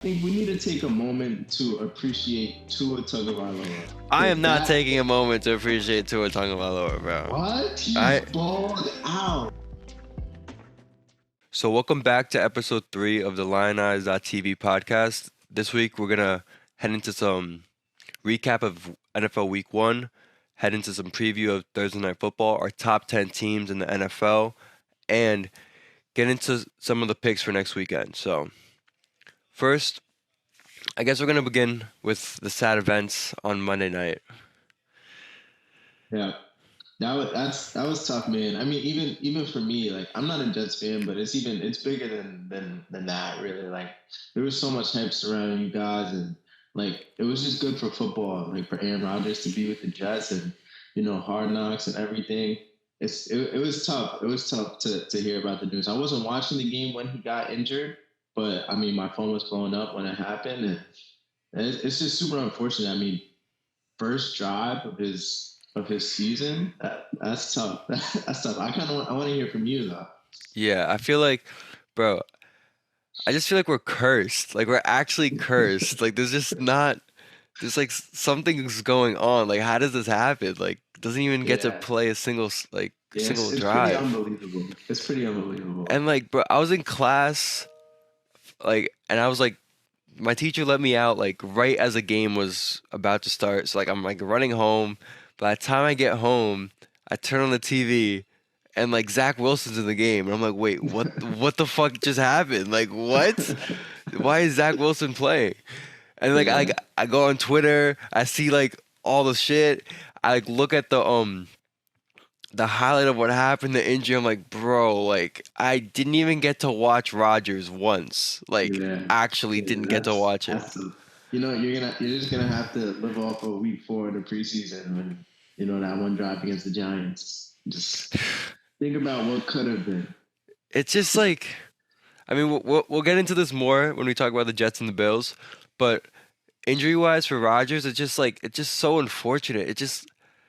think we need to take a moment to appreciate Tua Tagovailoa. I am not That taking a moment to appreciate Tua Tagovailoa, bro. what? He's I balled out. So welcome back to episode 3 of the TV podcast. This week we're gonna head into some recap of NFL Week 1, head into some preview of Thursday Night Football, our top 10 teams in the NFL, and get into some of the picks for next weekend. So first, I guess we're gonna begin with the sad events on Monday night. Yeah. That was tough, man. I mean, even for me, like I'm not a Jets fan, but it's bigger than that, really. Like there was so much hype surrounding you guys, and like it was just good for football, like for Aaron Rodgers to be with the Jets, and Hard Knocks and everything. It was tough. It was tough to hear about the news. I wasn't watching the game when he got injured, but I mean, my phone was blowing up when it happened, and it's just super unfortunate. I mean, first drive of his season. That's tough. That's tough. I want to hear from you though. Yeah, I feel like, bro, I just feel like we're cursed. Like we're actually cursed. Like there's like something's going on. Like how does this happen? Like doesn't even get to Yeah, play a yeah, single it's pretty drive. unbelievable. It's pretty unbelievable. And like, bro, I was in class, like, and I was like, my teacher let me out like right as the game was about to start. So like I'm like running home. By the time I get home, I turn on the TV and like Zach Wilson's in the game, and I'm like, wait, what the fuck just happened? Like what? Why is Zach Wilson playing? And like Yeah, I go on Twitter, I see like all the shit. I like look at the highlight of what happened, the injury. I'm like, bro, like I didn't even get to watch Rodgers once. Like yeah, actually yeah. didn't get to That's watch him. that's the. You're just gonna have to live off of week 4 of the preseason when that one drive against the Giants. Just think about what could have been. It's just like, I mean, we'll get into this more when we talk about the Jets and the Bills, but injury wise for Rodgers, it's just so unfortunate. It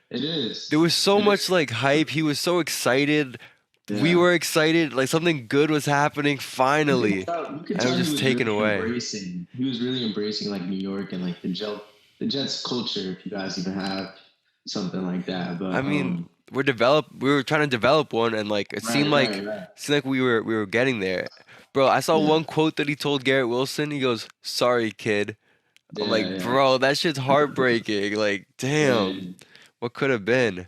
There is. was so It much is. like hype. He was so excited. We Yeah. were excited. Like something good was happening finally, You could and it tell was he just was taken really away. embracing. He was really embracing like New York and like the Jets culture. If you guys even have something like that, I but mean, we were trying to develop one, and like right, right, right. it seemed like we were getting there. Bro, I saw Yeah, one quote that he told Garrett Wilson. He goes, "Sorry, kid." I'm yeah, like, yeah. bro, that shit's heartbreaking. Like, damn, Yeah. what could have been?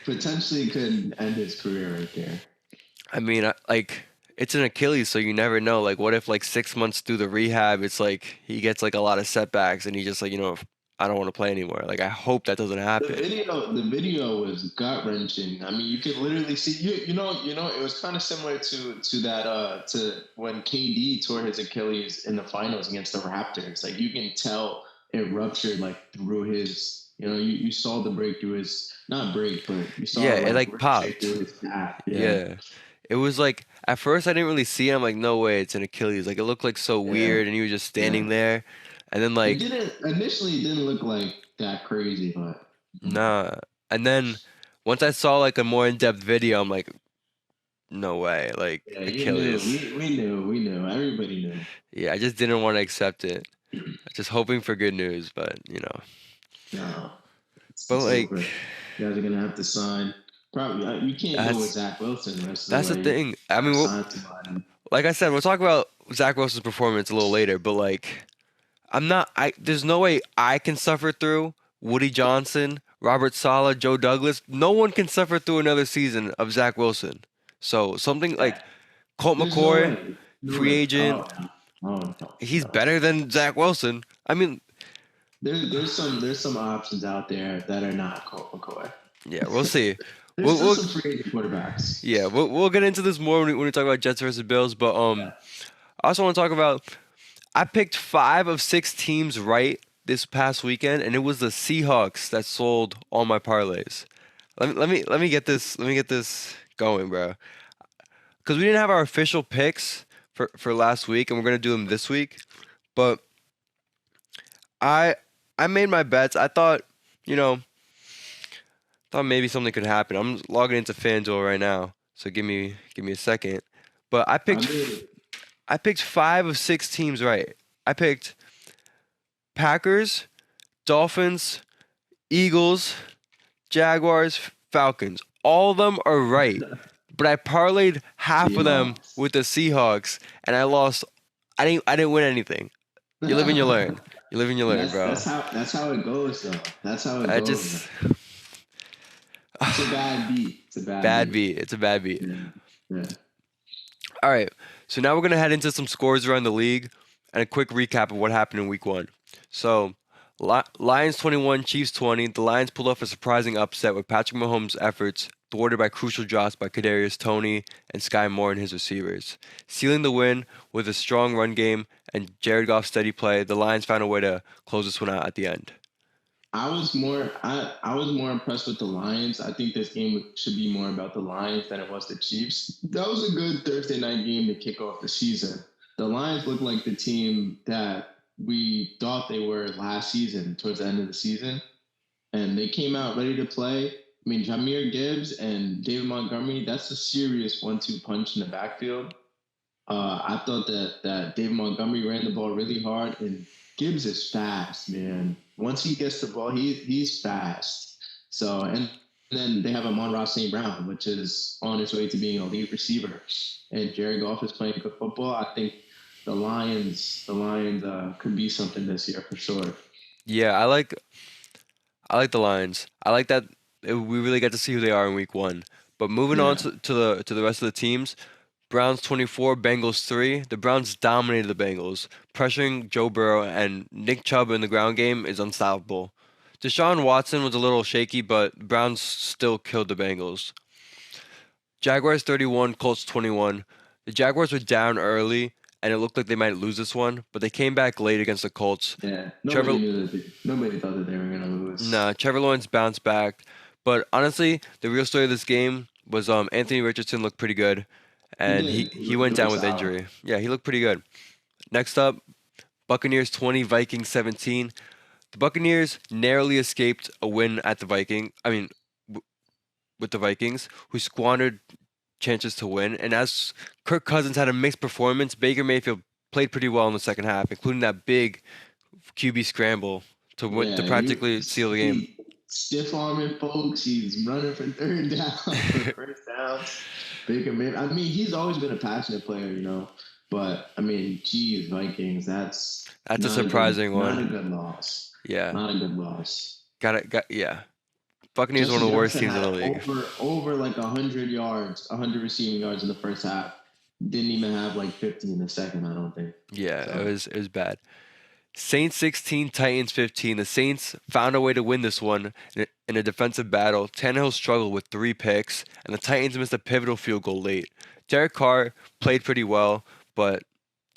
Potentially could end his career right there. I mean, like, it's an Achilles, so you never know. Like, what if like 6 months through the rehab, it's like he gets like a lot of setbacks, and he just like, I don't want to play anymore. Like, I hope that doesn't happen. The video was gut wrenching. I mean, you could literally see it was kind of similar to that to when KD tore his Achilles in the finals against the Raptors. Like you can tell it ruptured like through his. You saw the break through his not break, but you saw Yeah, it it like like ricochet through popped. his back. Yeah, Yeah. It was like at first I didn't really see it. I'm like, no way, it's an Achilles. Like it looked like so yeah, weird, and he was just yeah. standing there, and then It like didn't initially. It didn't look like that crazy, but nah, and then once I saw like a more in-depth video, I'm like, no way, like yeah, you knew. Achilles. We knew. Everybody knew. Yeah, I just didn't want to accept it. Just hoping for good news, but No, but it's like over. You guys are gonna have to sign. Probably you can't go with that's Zach Wilson the rest of the that's the way. thing. I Gotta mean, sign somebody. like I said, we'll talk about Zach Wilson's performance a little later, but like there's no way I can suffer through Woody Johnson, Robert Sala, Joe Douglas. No one can suffer through another season of Zach Wilson. So something Yeah, like Colt there's no McCoy, way. No free way. agent, Oh no. Oh no. he's No. better than Zach Wilson. I mean, There's some options out there that are not Colt McCoy. yeah, we'll see. There's We'll, still we'll some free agent quarterbacks. yeah, we'll get into this more when we talk about Jets versus Bills. But Yeah. I also want to talk about. I picked 5 of 6 teams right this past weekend, and it was the Seahawks that sold all my parlays. Let me get this going, bro. Because we didn't have our official picks for last week, and we're gonna do them this week. But I I made my bets. I thought, you know, thought maybe something could happen. I'm logging into FanDuel right now, so give me a second. But I mean, I picked 5 of 6 teams right. I picked Packers, Dolphins, Eagles, Jaguars, Falcons. All of them are right, but I parlayed half of them Seahawks. with the Seahawks, and I lost. I didn't win anything. You live and you learn. You live and you learn, bro. That's how it goes though. That's how it I goes. Man. just It's a bad beat. It's a bad bad beat. beat. It's a bad beat. Yeah. Yeah. All right, so now we're gonna head into some scores around the league and a quick recap of what happened in Week 1. So, Lions 21, Chiefs 20. The Lions pulled off a surprising upset with Patrick Mahomes' efforts thwarted by crucial drops by Kadarius Toney and Sky Moore and his receivers. Sealing the win with a strong run game and Jared Goff's steady play, the Lions found a way to close this one out at the end. I was more impressed with the Lions. I think this game should be more about the Lions than it was the Chiefs. That was a good Thursday night game to kick off the season. The Lions look like the team that we thought they were last season towards the end of the season. And they came out ready to play. I mean, Jameer Gibbs and David Montgomery, that's a serious 1-2 punch in the backfield. I thought that David Montgomery ran the ball really hard, and Gibbs is fast, man. Once he gets the ball, he's fast. So and then they have Amon-Ra St. Brown, which is on his way to being a lead receiver, and Jared Goff is playing good football. I think the Lions could be something this year for sure. Yeah, I like the Lions. I like that we really get to see who they are in Week 1. But moving on Yeah, to the rest of the teams, Browns 24, Bengals 3. The Browns dominated the Bengals, pressuring Joe Burrow, and Nick Chubb in the ground game is unstoppable. Deshaun Watson was a little shaky, but Browns still killed the Bengals. Jaguars 31, Colts 21. The Jaguars were down early, and it looked like they might lose this one, but they came back late against the Colts. yeah. Trevor, Nobody thought that they were gonna lose. nah, Trevor Lawrence bounced back, but honestly, the real story of this game was Anthony Richardson looked pretty good, He and he did. he went He down looks with solid. injury. Yeah, he looked pretty good. Next up, Buccaneers 20, Vikings 17. The Buccaneers narrowly escaped a win at the w- with the Vikings, who squandered chances to win. And as Kirk Cousins had a mixed performance, Baker Mayfield played pretty well in the second half, including that big QB scramble to Yeah, practically seal the game. he stiff arming folks. He's running for third down, for first downs. Baker Mayfield. I mean, he's always been a passionate player, But I mean, geez, Vikings. That's That's a surprising not one. a good loss. Yeah, Not a good loss. yeah. Buccaneers are one Justin of the worst Jefferson teams in the had league. over like 100 yards, 100 receiving yards in the first half. Didn't even have like 50 in the second. I don't think Yeah, it so. was bad. Saints 16, Titans 15. The Saints found a way to win this one in a defensive battle. Tannehill struggled with 3 picks, and the Titans missed a pivotal field goal late. Derek Carr played pretty well, but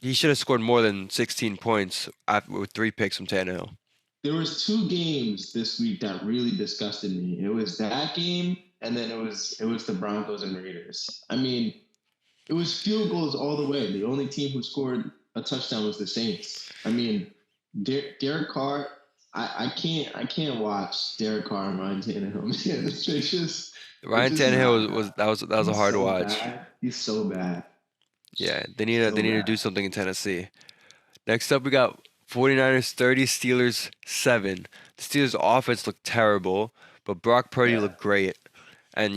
he should have scored more than 16 points with 3 picks from Tannehill. There was two games this week that really disgusted me. It was that game, and then it was the Broncos and Raiders. I mean, it was field goals all the way. The only team who scored a touchdown was the Saints. I mean, Derek Carr. I can't watch Derek Carr and Ryan Tannehill. Man, it's Ryan just Tannehill not. was a He's hard so watch. bad. He's so bad. Yeah, they So need to do bad. something in Tennessee. Next up, we got 49ers 30, Steelers 7. The Steelers' offense looked terrible, but Brock Purdy Yeah. looked great. And,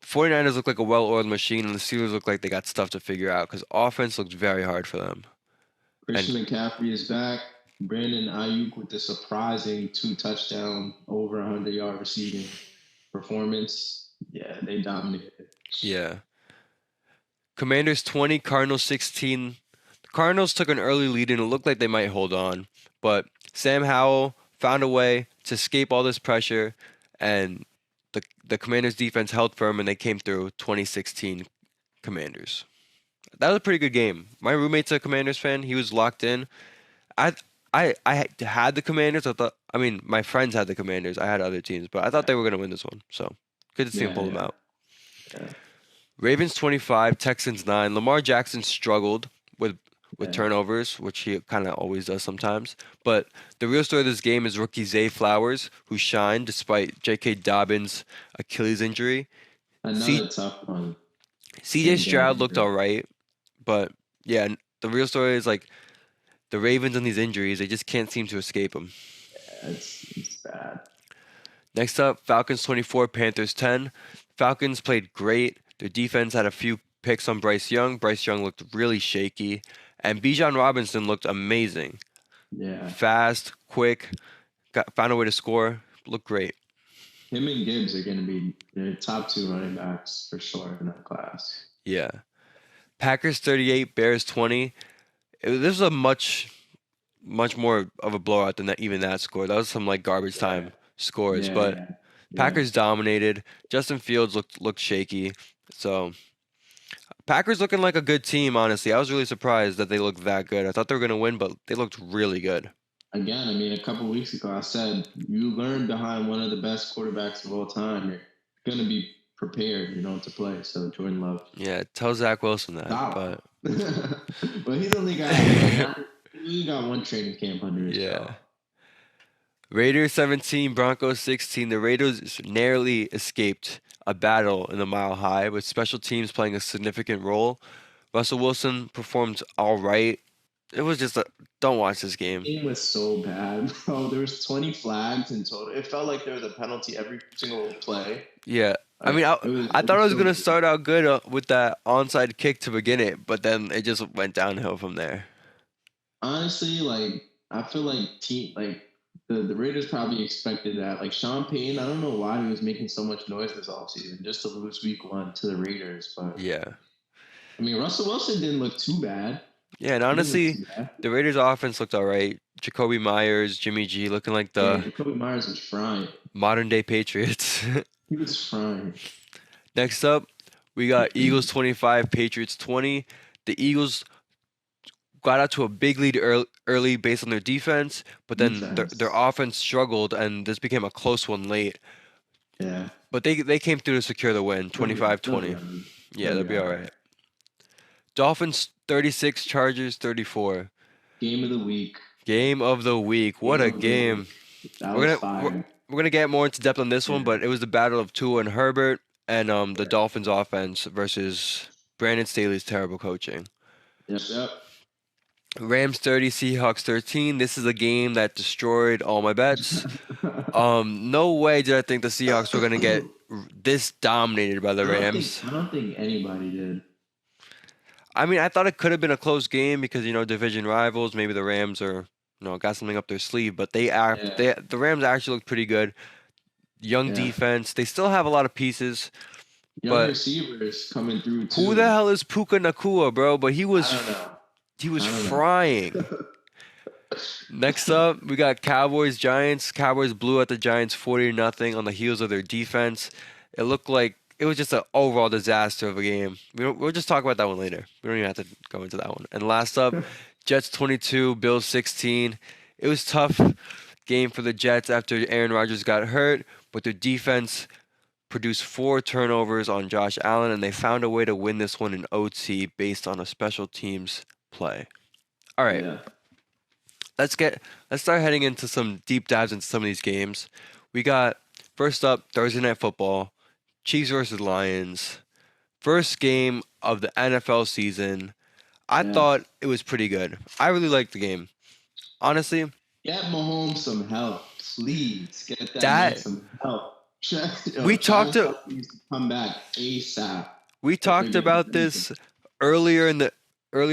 49ers look like a well-oiled machine, and the Steelers look like they got stuff to figure out because offense looked very hard for them. And Christian McCaffrey is back. Brandon Ayuk with the surprising 2 touchdown, over 100-yard receiving performance. Yeah, they dominated. yeah, Commanders 20, Cardinals 16. The Cardinals took an early lead, and it looked like they might hold on, but Sam Howell found a way to escape all this pressure, and the Commanders' defense held firm, and they came through 2016 Commanders. That was a pretty good game. My roommate's a Commanders fan. He was locked in. I I had the Commanders. My friends had the Commanders. I had other teams, but I thought they were gonna win this one. So good to see them Yeah, pull them yeah, out. yeah, Ravens 25, Texans 9. Lamar Jackson struggled with yeah. turnovers, which he kind of always does sometimes. But the real story of this game is rookie Zay Flowers, who shined despite J.K. Dobbins' Achilles injury. Another C tough one. C.J. Same damn Stroud looked injury. all right, but yeah, the real story is like The Ravens and these injuries, they just can't seem to escape them. Yeah, it's bad. Next up, Falcons 24, Panthers 10. Falcons played great. Their defense had a few picks on Bryce Young. Bryce Young looked really shaky. And Bijan Robinson looked amazing. Yeah, Fast, quick, found a way to score. Looked great. him and Gibbs are going to be the top two running backs for sure in that class. Yeah. Packers 38, Bears 20. This was a much more of a blowout than that, even that score. That was some like garbage Yeah, time scores, yeah, but yeah, yeah. Packers dominated. Justin Fields looked shaky. So Packers looking like a good team, honestly. I was really surprised that they looked that good. I thought they were gonna win, but they looked really good. Again, I mean, a couple weeks ago, I said you learn behind one of the best quarterbacks of all time. You're going to be prepared, to play. So Jordan Love, Yeah, tell Zach Wilson that. solid. But But he's only got he got one training camp under his belt. yeah. Raiders 17, Broncos 16. The Raiders narrowly escaped a battle in the Mile High, with special teams playing a significant role. Russell Wilson performed all right. It was just a don't watch this game. Game was so bad, bro. There was 20 flags in total. It felt like there was a penalty every single play. Yeah. I Like mean, I it thought I was was so gonna good. start out good with that onside kick to begin it, but then it just went downhill from there. Honestly, like I feel like the Raiders probably expected that. Like Sean Payton, I don't know why he was making so much noise this offseason just to lose week 1 to the Raiders. But Yeah. I mean, Russell Wilson didn't look too bad. Yeah, and He didn't look honestly, too bad. the Raiders offense looked all right. Jacoby Myers, Jimmy G looking like Yeah, the Jacoby Myers was frying. modern day Patriots. He was frying. Next up, we got Eagles 25, Patriots 20. The Eagles got out to a big lead early based on their defense, but then their Defense. offense struggled, and this became a close one late. Yeah. But they came through to secure the win, They'll be 25-20. all right. Yeah, They'll they'll be be all all right. right. Dolphins 36, Chargers 34. Game of the week. Game of the week. What Game a of the week. game. That We're was gonna we're, fire. we're gonna get more into depth on this one, Yeah. but it was the battle of Tua and Herbert and the Yeah. Dolphins offense versus Brandon Staley's terrible coaching. Yep. Yep. Rams 30, Seahawks 13. This is a game that destroyed all my bets. No way did I think the Seahawks were gonna get this dominated by the Rams. I don't think anybody did. I mean, I thought it could have been a close game because division rivals. Maybe the Rams are got something up their sleeve, but Yeah. the Rams actually looked pretty good. Young Yeah. defense. They still have a lot of pieces, Young but receivers coming through too. who the hell is Puka Nakua, bro? But he I was don't know. he was I don't know. frying. Next up, we got Cowboys Giants. Cowboys blew out the Giants 40-0 on the heels of their defense. It looked like it was just an overall disaster of a game. We'll just talk about that one later. We don't even have to go into that one. And last up, Jets 22, Bills 16. It was tough game for the Jets after Aaron Rodgers got hurt, but their defense produced 4 turnovers on Josh Allen, and they found a way to win this one in OT based on a special teams play. All right. Yeah. Let's start heading into some deep dives into some of these games. We got first up Thursday Night Football, Chiefs versus Lions. First game of the NFL season. I Yeah. thought it was pretty good. I really liked the game. Honestly, Get Mahomes some help, please. Get that That- man some help. We talked to- Travis Kelce needs to come back ASAP. we talked figured about out this earlier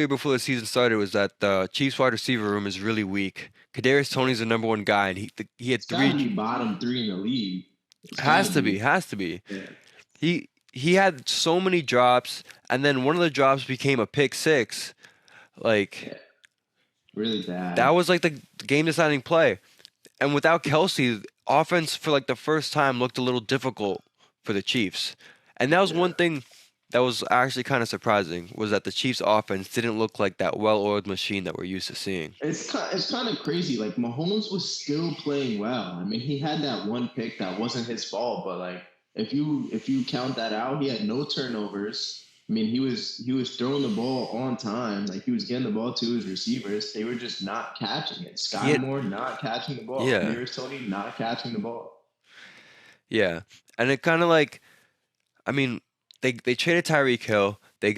before the season started. Was that the Chiefs wide receiver room is really weak. Kadarius Toney's the number 1 guy, and he had It's gotta 3. be bottom 3 in the league. It's Has gotta to be. Yeah. He had so many drops, and then one of the drops became a pick 6. Like Really bad. that was like the game deciding play. And without Kelsey, offense for like the first time looked a little difficult for the Chiefs. And that was one thing that was actually kind of surprising, was that the Chiefs offense didn't look like that well-oiled machine that we're used to seeing. It's kind of crazy. Like Mahomes was still playing well. I mean, he had that one pick that wasn't his fault, but like if you count that out, he had no turnovers. I mean, he was throwing the ball on time. Like he was getting the ball to his receivers. They were just not catching it. Sky Moore not catching the ball. Yeah. Kadarius Toney not catching the ball. Yeah. And it kind of like, I mean, they traded Tyreek Hill. They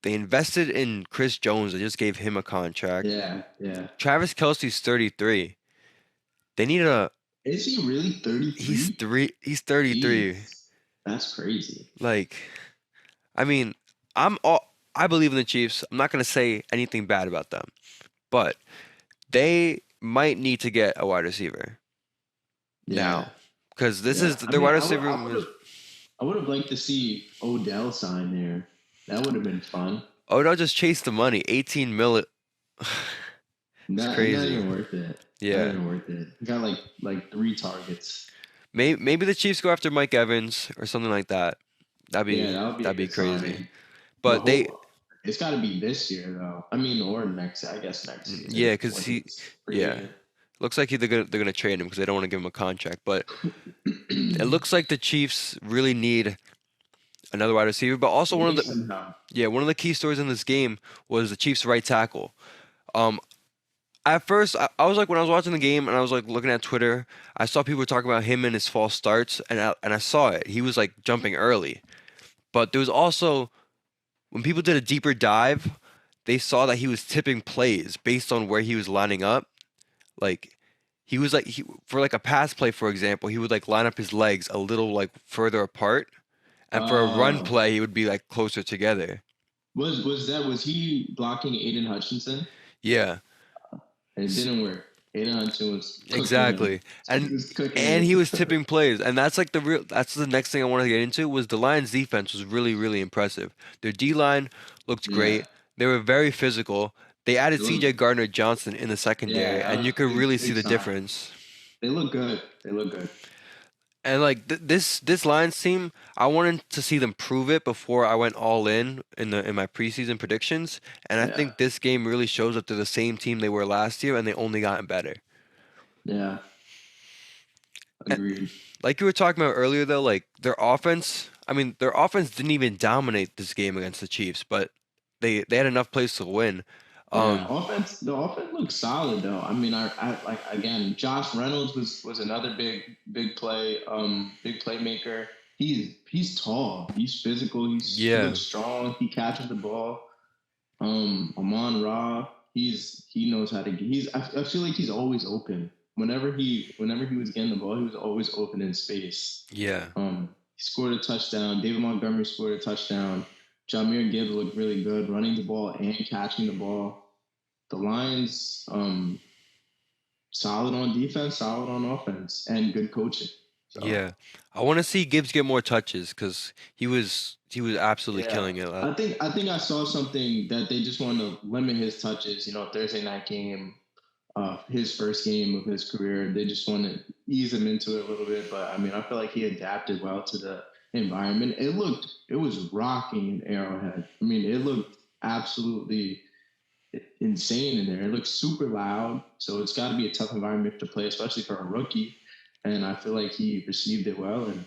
They invested in Chris Jones. They just gave him a contract. Yeah, yeah. Travis Kelce's 33. They need a. Is he really 33? He's 33. Jeez, that's crazy. Like, I mean, I'm all. I believe in the Chiefs. I'm not gonna say anything bad about them, but they might need to get a wide receiver Yeah, now because this yeah. is their wide receiver. I would have liked to see Odell sign there. That would have been fun. Odell just chased the money. 18 mil. It's Not crazy. even worth it. Not Yeah. even worth it. He got like 3 targets. Maybe the Chiefs go after Mike Evans or something like that. That'd be Yeah, that would be a that'd be good crazy. signing. But But they it's got to be this year though. I mean, or next. I guess next year. yeah, because Once he it's yeah. free Looks like they're gonna trade him because they don't want to give him a contract. But it agent. looks like the Chiefs really need another wide receiver. But also one of the Somehow. one of the key stories in this game was the Chiefs' right tackle. Um, at first, I was like when I was watching the game and I was like looking at Twitter, I saw people talking about him and his false starts, and I saw it. He was like jumping early, but there was also when people did a deeper dive, they saw that he was tipping plays based on where he was lining up. Like he was like for like a pass play, for example, he would like line up his legs a little like further apart, and for a run Uh, play, he would be like closer together. was he blocking Aiden Hutchinson? Yeah, And it didn't work. Aiden Hutchinson was cooking him. exactly. He And was cooking and him. he was tipping plays, and that's like that's the next thing I wanted to get into was the Lions defense was really impressive. Their D line looked Yeah. great. They were very physical. They added They C.J. look, Gardner Johnson in the secondary, yeah, that and was you could really see big the sign. difference. They look good. They look good. And like this Lions team, I wanted to see them prove it before I went all in my preseason predictions. And I Yeah. think this game really shows that they're the same team they were last year, and they only gotten better. Yeah. And Agreed. like you were talking about earlier, though, like their offense. I mean, their offense didn't even dominate this game against the Chiefs, but they had enough plays to win. Yeah. Um, The offense looks solid though. I mean, I like again, Josh Reynolds was another big play, big playmaker. He's tall. He's physical. He yeah, looks strong. He catches the ball. Amon Ra, he knows how to get. I feel like he's always open. Whenever he was getting the ball, he was always open in space. yeah, He scored a touchdown. David Montgomery scored a touchdown. Jameer Gibbs looked really good running the ball and catching the ball. The Lions, solid on defense, solid on offense, and good coaching. So yeah. I want to see Gibbs get more touches because he was absolutely yeah, killing it. I think I saw something that they just want to limit his touches. Thursday night game, his first game of his career. They just want to ease him into it a little bit. But I mean, I feel like he adapted well to the environment. It was rocking in Arrowhead. I mean, it looked absolutely insane in there. It looks super loud, so it's got to be a tough environment to play, especially for a rookie. And I feel like he received it well and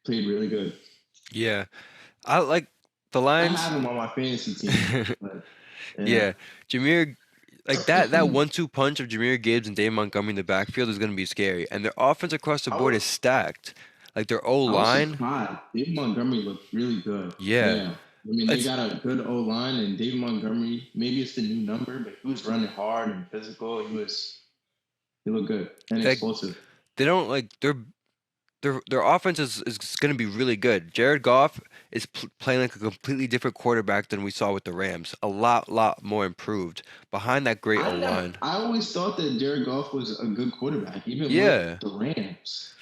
played really good. Yeah, I like the I Lions. have him on my fantasy team, but Yeah, yeah, Jameer, like that 1-2 punch of Jameer Gibbs and Dave Montgomery in the backfield is going to be scary, and their offense across the I board was, is stacked. Like their O I was line, surprised. David Montgomery looked really good. yeah, Yeah, I mean they it's got a good O line, and David Montgomery. Maybe it's the new number, but he was running hard and physical. He looked good and like explosive. they don't like their offense is going to be really good. Jared Goff is playing like a completely different quarterback than we saw with the Rams. A lot more improved behind that great O line. I always thought that Jared Goff was a good quarterback, even Yeah, with the Rams.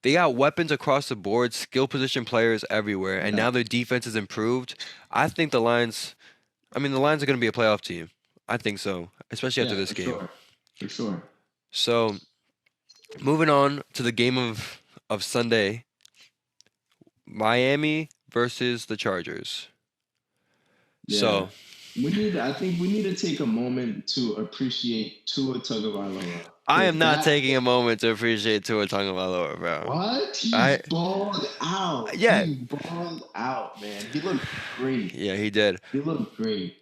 they got weapons across the board, skill position players everywhere, and Yeah, now their defense is improved. I think the Lions. I mean, the Lions are going to be a playoff team. I think so, especially after yeah, this for game. sure, for sure. So, moving on to the game of Sunday, Miami versus the Chargers. Yeah, So, I think we need to take a moment to appreciate Tua Tagovailoa I am because not taking a moment to appreciate Tua Tagovailoa, bro. what I he's balled out. yeah, He balled out, man. He looked great. yeah, he did. He looked great.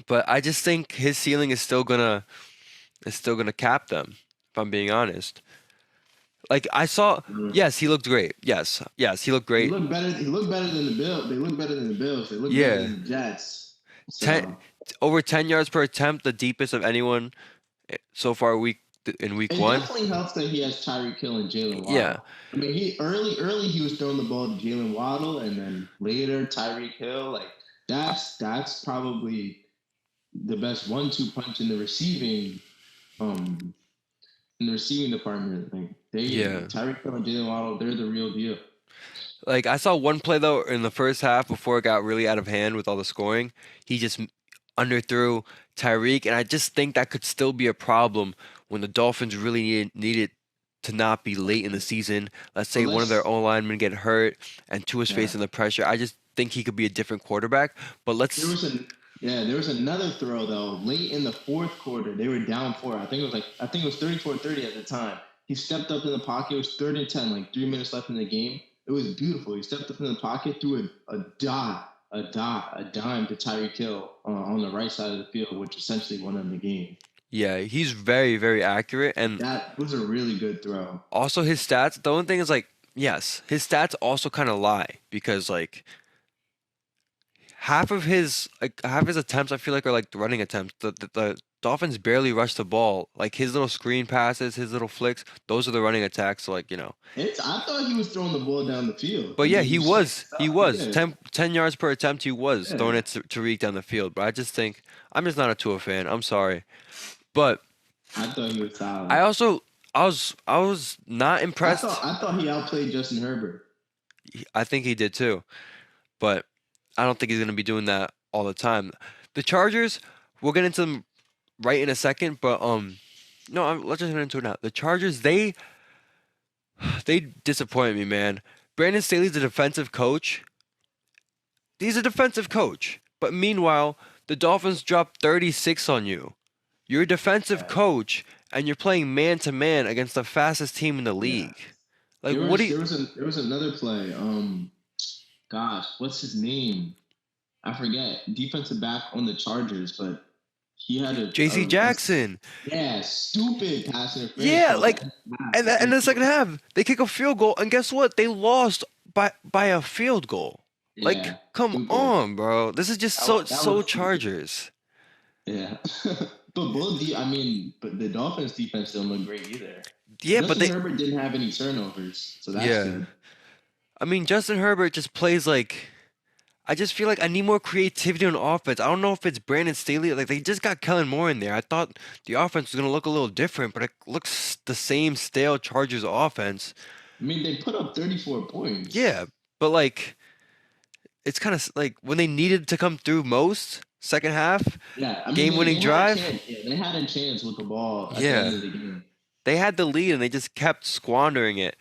But I just think his ceiling is still gonna cap them, if I'm being honest. Like I saw, Mm. yes, he looked great. Yes, he looked He great. looked better. He looked better than the Bills. They looked better than the Bills. They looked better Yeah, than the Jets. ten So over 10 yards per attempt, the deepest of anyone so far in week it one. definitely helps that he has Tyreek Hill and Jalen Yeah, Waddle. I mean, he early he was throwing the ball to Jalen Waddle, and then later Tyreek Hill. Like that's probably the best 1-2 punch um in the receiving department. Like yeah. Tyreek Hill and Jalen Waddle, they're the real deal. Like I saw one play though in the first half before it got really out of hand with all the scoring. He just underthrew Tyreek, and I just think that could still be a problem when the Dolphins really needed to not be late in the season. Let's But say one of their let's O linemen get hurt and Tua's yeah. facing the pressure. I just think he could be a different quarterback. But There let's was a there was another throw though late in the fourth quarter. They were down four. I think it was 34-30 at the time. He stepped up in the pocket. It was 3rd and 10, like 3 minutes left in the game. It was beautiful. He stepped up in the pocket, threw a dime to Tyreek Hill on the right side of the field, which essentially won them the game. yeah, he's very very accurate, and That was a really good throw. also his stats. The only thing is like yes, his stats also kind of lie because like half his attempts I feel like are like running attempts. The Dolphins barely rush the ball. Like his little screen passes, his little flicks, those are the running attacks. So like I thought he was throwing the ball down the field. But I yeah, mean, he you saw was he stuff. was Yeah, 10 yards per attempt. He was throwing yeah. it to Tariq down the field. But I just think I'm just not a Tua fan. I'm sorry, but I thought he was I solid. also I was not impressed. I thought he outplayed Justin Herbert. I think he did too, but I don't think he's gonna be doing that all the time. The Chargers, we'll get into them right in a second, but no, let's just get into it now. The Chargers, they disappoint me, man. Brandon Staley's a defensive coach. He's a defensive coach, but meanwhile, the Dolphins dropped 36 on you. You're a defensive Yeah, coach, and you're playing man to man against the fastest team in the yeah. league. Like, what do you? There was another play. Gosh, what's his name? I forget. Defensive back on the Chargers, but he had J.C. a Jackson. yeah, stupid pass interference Yeah, call. like, and That the second half, they kick a field goal, and guess what? They lost by a field goal. Like, yeah, come stupid. on, bro. This is just That so was stupid. Chargers. Yeah, I mean, but the Dolphins defense didn't look great either. Yeah, but Justin they Herbert didn't have any turnovers, so that's yeah. good. I mean, Justin Herbert just plays like I just feel like I need more creativity on offense. I don't know if it's Brandon Staley. Like they just got Kellen Moore in there. I thought the offense was gonna look a little different, but it looks the same stale Chargers offense. I mean, they put up 34 points. Yeah, but like it's kind of like when they needed to come through most second half, Yeah, I mean, game-winning they had a drive. chance. Yeah, they had a chance with the ball at the Yeah, end of the game. they had the lead and they just kept squandering it.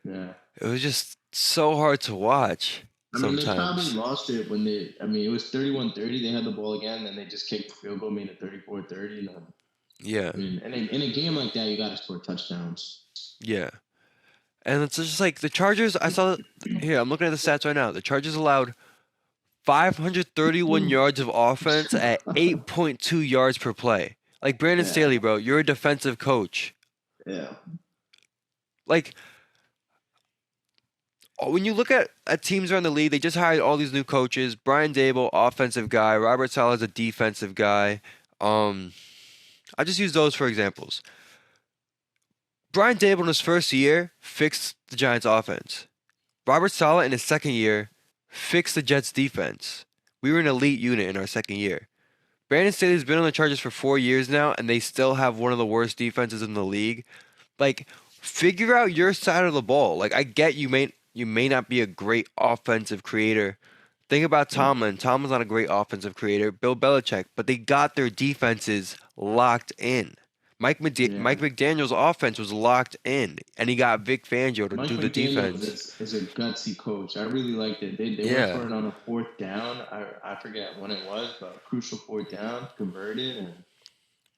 Yeah. It was just so hard to watch I mean, they probably sometimes. lost it when I mean, it was 31-30. They had the ball again, then they just kicked the field goal, made it 34-30. Yeah, I mean, in a game like that, you got to score touchdowns. yeah. And it's just like the Chargers. I saw here. I'm looking at the stats right now. The Chargers allowed 531 yards of offense at 8.2 yards per play. Like Brandon Yeah, Staley, bro, you're a defensive coach. yeah, Like when you look at teams around the league, they just hired all these new coaches. Brian Dable, offensive guy. Robert Saleh's a defensive guy. Um, I just use those for examples. Brian Dable in his first year fixed the Giants' offense. Robert Saleh in his second year fixed the Jets' defense. We were an elite unit in our second year. Brandon Staley's been on the Chargers for 4 years now, and they still have one of the worst defenses in the league. Like, figure out your side of the ball. Like, I get you may not be a great offensive creator. Think about Tomlin. Tomlin's not a great offensive creator. Bill Belichick, but they got their defenses locked in. yeah. Mike McDaniel's offense was locked in, and he got Vic Fangio to Mike do the McDaniel defense. is a gutsy coach. I really liked it. They went Yeah, for it on a fourth down. I forget when it was, but a crucial fourth down, converted, and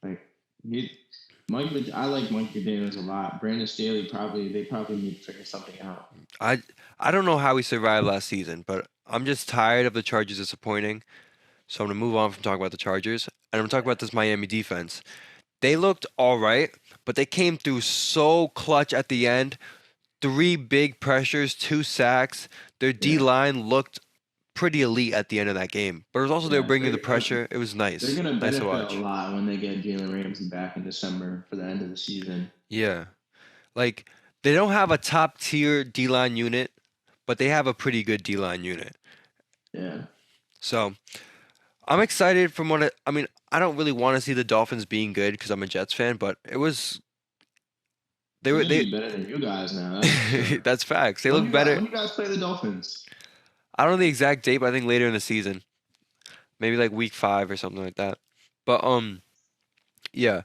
like he, I like Mike McDaniel's a lot. Brandon Staley they probably need to figure something out. I I don't know how we survived last season, but I'm just tired of the Chargers disappointing. So I'm gonna move on from talking about the Chargers, and I'm gonna talk about this Miami defense. They looked all right, but they came through so clutch at the end. Three big pressures, two sacks. Their D Yeah, line looked pretty elite at the end of that game. But it was also they were Yeah, bringing the pressure. It was they're nice, gonna nice to benefit a watch. lot when they get Jalen Ramsey back in December for the end of the season. Yeah, like they don't have a top tier D line unit, but they have a pretty good D line unit. Yeah, So I'm excited from what I mean. I don't really want to see the Dolphins being good because I'm a Jets fan, but it was they they're were gonna they. be better than you guys now. That's for sure. That's facts. They look better. When you guys play the Dolphins? I don't know the exact date, but I think later in the season, maybe like week 5 or something like that. But yeah,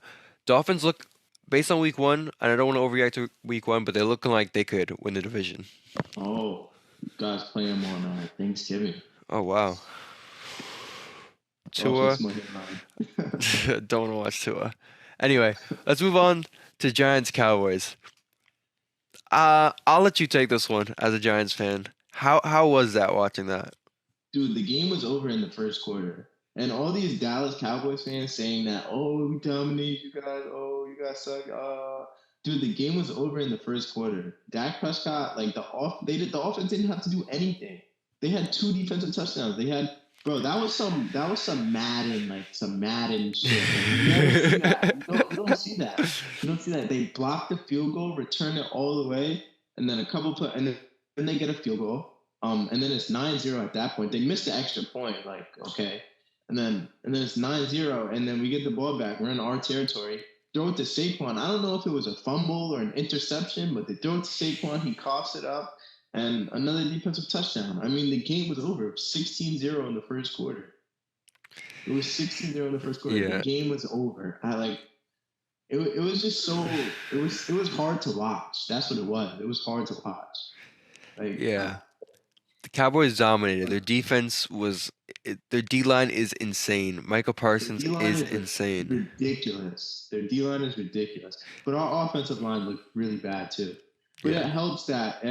Dolphins look based on week 1, and I don't want to overreact to week 1, but they're looking like they could win the division. Oh, you guys play them on Thanksgiving. Oh wow, Tua. Dolphins money line. Don't want to watch Tua. Anyway, let's move on to Giants Cowboys. I'll let you take this one as a Giants fan. How was that watching that? Dude, the game was over in the first quarter. And all these Dallas Cowboys fans saying that, oh, we dominate you guys. Oh, you guys suck. Dude, the game was over in the first quarter. Dak Prescott, like the offense didn't have to do anything. They had 2 defensive touchdowns. They had, bro, that was some Madden, like some Madden shit. Like, you don't see that. You don't see that. They blocked the field goal, returned it all the way, and then then they get a field goal. And then it's 9-0 at that point. They missed the extra point, like, okay. And then it's 9-0, and then we get the ball back. We're in our territory. Throw it to Saquon. I don't know if it was a fumble or an interception, but they throw it to Saquon. He coughs it up, and another defensive touchdown. I mean, the game was over. 16-0 in the first quarter. It was 16-0 in the first quarter. Yeah, The game was over. It was just so it was hard to watch. That's what it was. It was hard to watch. Like yeah. The Cowboys dominated. Their defense was their D line is insane. Michael their Parsons D line is is insane. ridiculous. Their D line is ridiculous. But our offensive line looked really bad too. But Yeah, it helps that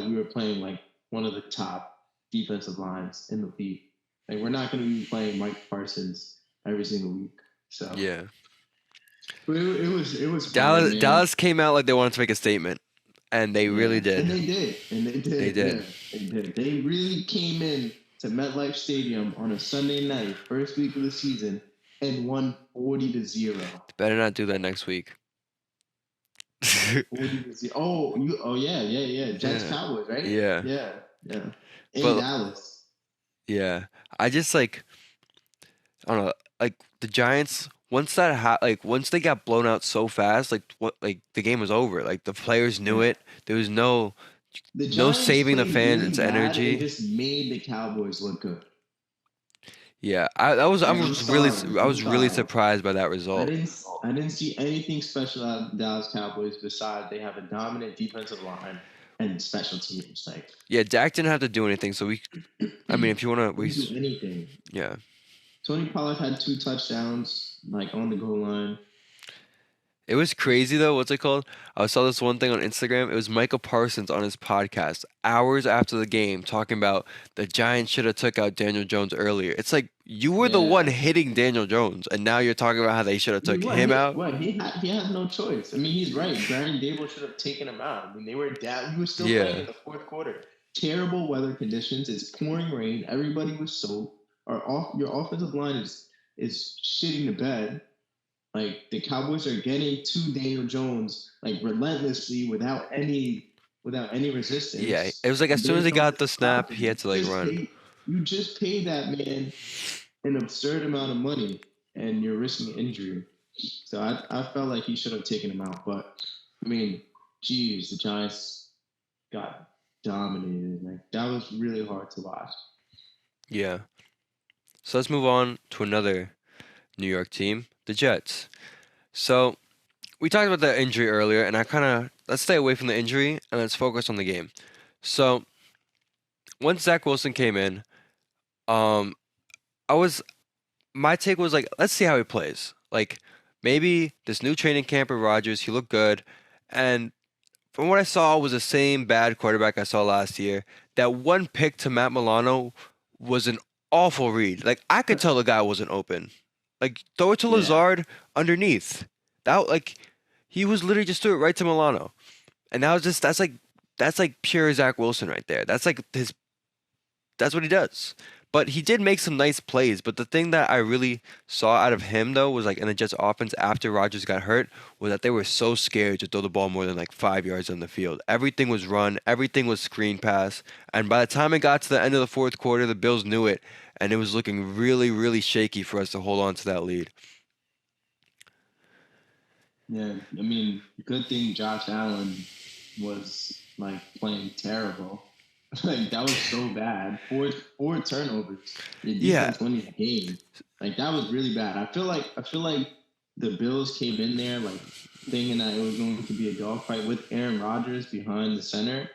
we were playing like one of the top defensive lines in the league. Like we're not going to be playing Mike Parsons every single week. So, yeah. but it was hard, man. Dallas came out like they wanted to make a statement, and they really Yeah, did. and they did, and they did. They did. Yeah, they did. They really came in to MetLife Stadium on a Sunday night, first week of the season, and won 40-0. Better not do that next week. 40-0. Oh yeah. Jets Yeah, Cowboys, right? yeah. Yeah. In But Dallas. yeah, I just like I don't know, like the Giants. Once they got blown out so fast, like the game was over. Like the players knew Yeah. it. There was The no Giants saving the played really fans' bad and energy. just made the Cowboys look good. Yeah, I Like I I'm was really sorry. surprised by that result. I didn't see anything special out of the Dallas Cowboys besides they have a dominant defensive line and special teams. Like Yeah, Dak didn't have to do anything, so I mean, if you wanna, didn't do anything. yeah. Tony Pollard had 2 touchdowns, like on the goal line. It was crazy though. What's it called? I saw this one thing on Instagram. It was Michael Parsons on his podcast hours after the game talking about the Giants should have took out Daniel Jones earlier. It's like you were the one Yeah. hitting Daniel Jones, and now you're talking about how they should have took him out. He had no choice. I mean, he's right. Brian Dable should have taken him out. I mean, they were down. He was still playing Yeah, in the fourth quarter. Terrible weather conditions. It's pouring rain. Everybody was soaked. Your offensive line is shitting the bed. Like the Cowboys are getting to Daniel Jones like relentlessly without any yeah. resistance. It was like as And soon as there's he no way got to the stop snap, he him. had to like run. You just paid that man an absurd amount of money, and you're risking injury. So I felt like he should have taken him out. But I mean, geez, the Giants got dominated. Like that was really hard to watch. Yeah. So let's move on to another New York team, the Jets. So we talked about the injury earlier, and I kind of let's stay away from the injury and let's focus on the game. So once Zach Wilson came in, um, I was my take was like, let's see how he plays. Like maybe this new training camp with Rodgers, he looked good, and from what I saw was the same bad quarterback I saw last year. That one pick to Matt Milano was an awful read. Like I could tell the guy wasn't open. Like throw it to Yeah, Lazard underneath. That like he was literally just threw it right to Milano. And that was just that's like pure Zach Wilson right there. That's like his That's what he does. But he did make some nice plays. But the thing that I really saw out of him though was like in the Jets offense after Rodgers got hurt was that they were so scared to throw the ball more than like 5 yards on the field. Everything was run, everything was screen pass, and by the time it got to the end of the fourth quarter, the Bills knew it, and it was looking really, really shaky for us to hold on to that lead. Yeah, I mean, good thing Josh Allen was like playing terrible. Like that was so bad. Four turnovers. Your Yeah, defense winning the game. Like that was really bad. I feel like the Bills came in there like thinking that it was going to be a dogfight with Aaron Rodgers behind the center,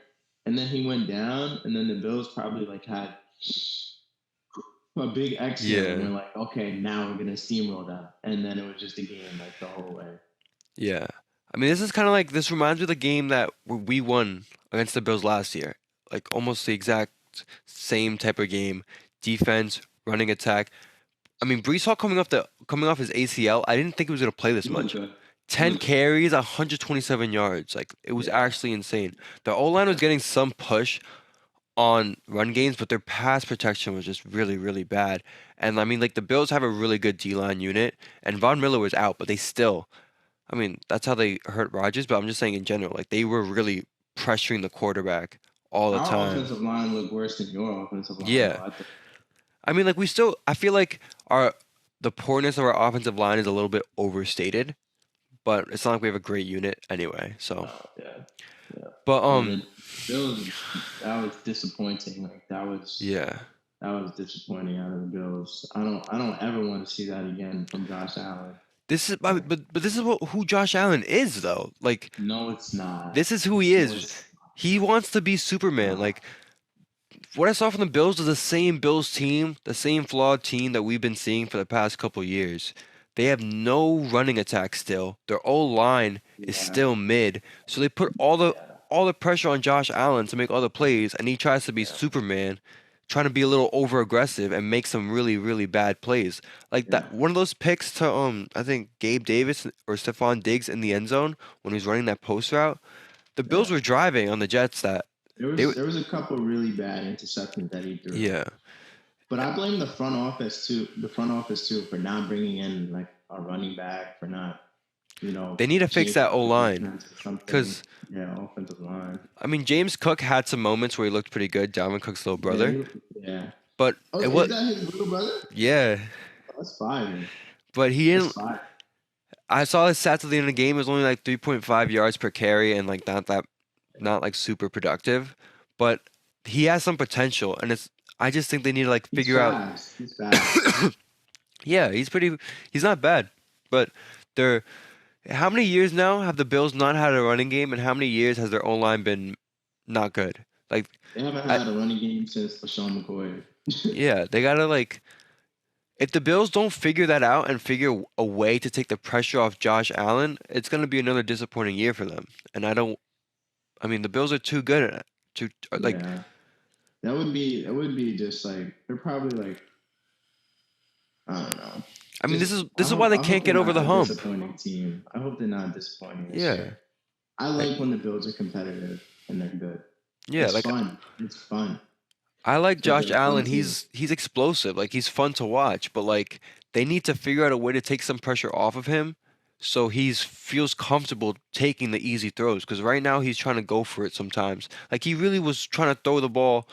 and then he went down, and then the Bills probably like had a big exhale, and yeah, they're like, okay, now we're gonna steamroll them, and then it was just a game like the whole way. yeah. I mean, this is kind of like this reminds me of the game that we won against the Bills last year. Like almost the exact same type of game. Defense, running attack. I mean, Brees Hall coming off his ACL, I didn't think he was gonna play this He was much. good. He 10 was good. carries, 127 yards. Like it was Yeah. actually insane. The O line was getting some push on run games, but their pass protection was just really, really bad. And I mean, like the Bills have a really good D line unit, and Von Miller was out, but they still. I mean, that's how they hurt Rodgers. But I'm just saying in general, like they were really pressuring the quarterback all the Our time. offensive line looked worse than your offensive line, Yeah. though. I think. I mean, like we still. I feel like our the poorness of our offensive line is a little bit overstated, but it's not like we have a great unit anyway. So, Yeah, yeah. but Yeah, the Bills. That was disappointing. Like yeah. that was disappointing out of the Bills. I don't ever want to see that again from Josh Allen. This is Like, but this is who Josh Allen is though. Like no, it's not. this is who he No, is. it's He wants to be Superman. not. Like what I saw from the Bills is the same Bills team, the same flawed team that we've been seeing for the past couple years. They have no running attack still. Their old line is Yeah, still mid. So they put yeah, all the pressure on Josh Allen to make all the plays and he tries to be yeah, Superman, trying to be a little over aggressive and make some really, really bad plays. Like yeah, that one of those picks to I think Gabe Davis or Stephon Diggs in the end zone when he was running that post route. The Bills yeah. were driving on the Jets that There they was were there was a couple really bad interceptions that he threw. yeah. But I blame the front office too. The front office too for not bringing in like a running back, for not They need to fix changing that up O the line defense or something. because Yeah, offensive line. I mean James Cook had some moments where he looked pretty good, Dalvin Cook's little Yeah, brother, yeah. but Oh, it is was that his little brother? yeah, Oh, that's fine. but he That's didn't. fine. I saw his stats at the end of the game. It was only like 3.5 yards per carry and like not like super productive, but he has some potential, and it's I just think they need to like He's figure out. fast. He's fast. Yeah, he's not bad, but they're how many years now have the Bills not had a running game, and how many years has their O line been not good? Like, They haven't I, had a running game since LaShawn McCoy. yeah, they gotta like if the Bills don't figure that out and figure a way to take the pressure off Josh Allen, it's gonna be another disappointing year for them. And I don't. I mean, the Bills are too good at it. To like, Yeah, that would be just like they're probably like I don't know. I mean, Just this is why they I hope can't they're get over not the a hump. disappointing team. I hope they're not disappointing this Yeah, year. I I, like when the Bills are competitive and they're good. yeah, It's like fun. It's fun I like because Josh they're a fun Allen. team. He's explosive. Like he's fun to watch. But like they need to figure out a way to take some pressure off of him, so he's feels comfortable taking the easy throws. Because right now he's trying to go for it sometimes. Like he really was trying to throw the ball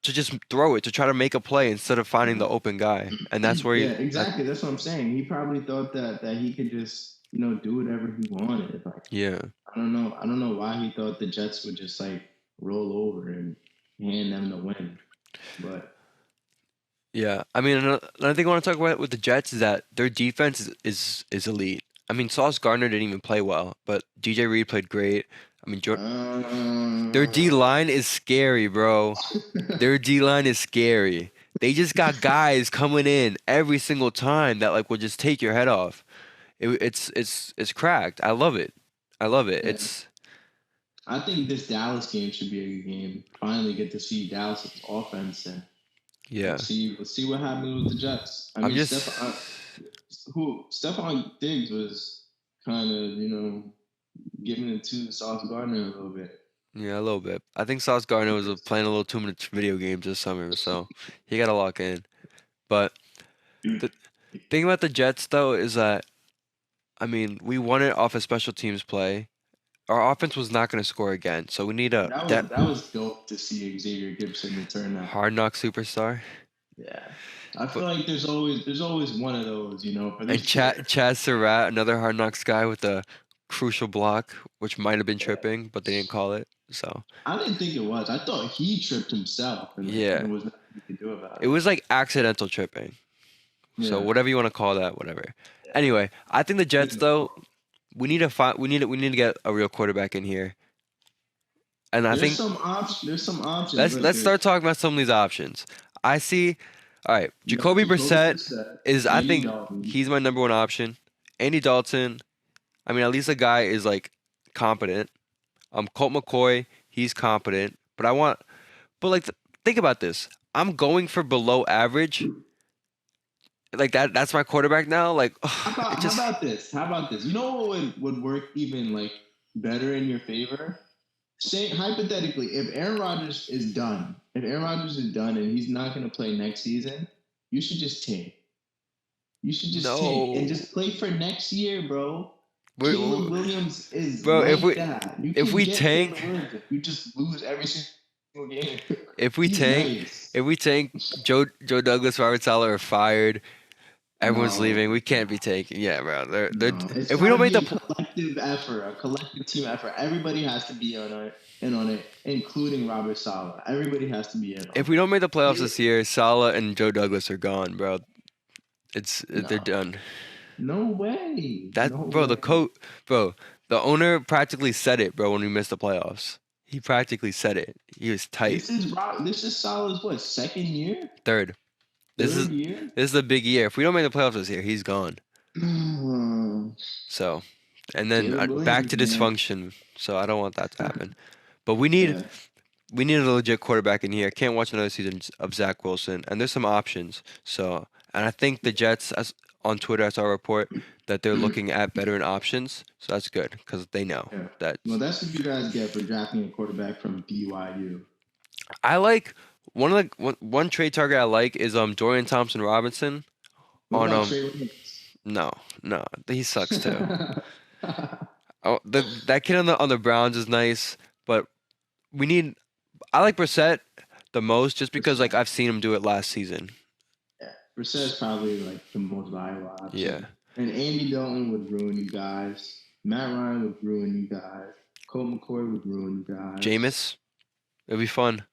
to just throw it to try to make a play instead of finding the open guy. And that's where Yeah, that exactly. That's what I'm saying. He probably thought that he could just do whatever he wanted. Like yeah. I don't know. I don't know why he thought the Jets would just like roll over and hand them the win. But Yeah, I mean, another thing I want to talk about with the Jets is that their defense is elite. I mean, Sauce Gardner didn't even play well, but DJ Reed played great. I mean, their D uh, line is scary, bro. Their D line is scary. They just got guys coming in every single time that like will just take your head off. It's cracked. I love it. I love it. yeah, It's I think this Dallas game should be a good game. Finally, get to see Dallas' offense, and yeah. let's see what happens with the Jets. I I'm mean, just Stephon Diggs was kind of giving it to Sauce Gardner a little bit. Yeah, a little bit. I think Sauce Gardner was playing a little too much video games this summer, so he got to lock in. But the thing about the Jets, though, is that I mean, we won it off a special teams play. Our offense was not going to score again, so we need a That was dope to see Xavier Gibson return that. hard knock superstar. Yeah. I But feel like there's always one of those, for and this year. Chaz Surratt, another hard knocks guy with a crucial block, which might have been Yeah. tripping, but they didn't call it. So I didn't think it was. I thought he tripped himself, and like yeah, there was nothing he could do about it it. was like accidental tripping. So Yeah. whatever you want to call that, whatever. Anyway, I think the Jets Speaking of though, court, we need to get a real quarterback in here. And I think there's some options. let's Look, let's start there's talking about some of these options. I see. All right, you got Jacoby Jacoby Brissett Brissett, is I Andy think Dalton. he's my number one option. Andy Dalton. I mean, at least the guy is like competent. Colt McCoy, he's competent. But like, think about this. I'm going for below average. Like that's my quarterback now. Like, it How just about this? How about this? You know what would work even like better in your favor? Say hypothetically, if Aaron Rodgers is done and he's not going to play next season, you should just tank. You should just tank and no. just play for next year, bro. We, Caleb we- Williams is bro, like that. You if can we get Caleb tank, Williams if you just lose every single game. if we He's tank, nice. if we tank, Joe Douglas, Robert Saleh are fired. Everyone's No, leaving. We can't be taking. Yeah, bro. They're no. It's if we got to don't make be the a collective effort, a collective team effort. Everybody has to be on it, including Robert Saleh. Everybody has to be in on if we don't make the playoffs it. this year, Salah and Joe Douglas are gone, bro. They're No, done. no way, That no bro, way. bro, the owner practically said it, bro, when we missed the playoffs. He practically said it. He was tight. This is Saleh's what, second year, Third. This is third year. this is a big year. If we don't make the playoffs this year, he's gone. Hmm. So, and then Caleb back Williams, to man. dysfunction. So I don't want that to happen. But we need Yeah, we need a legit quarterback in here. Can't watch another season of Zach Wilson. And there's some options. So, and I think the Jets, as on Twitter, I saw a report that they're looking at veteran options. So that's good because they know yeah. that. Well, that's what you guys get for drafting a quarterback from BYU. I like one trade target I like is Dorian Thompson Robinson What on about Trey Lance? no no he sucks too. Oh, that kid on the Browns is nice, but we need. I like Brissett the most just because like I've seen him do it last season. Yeah, Brissett's probably like the most viable Yeah, option. And Andy Dalton would ruin you guys. Matt Ryan would ruin you guys. Colt McCoy would ruin you guys. Jameis, it'll be fun.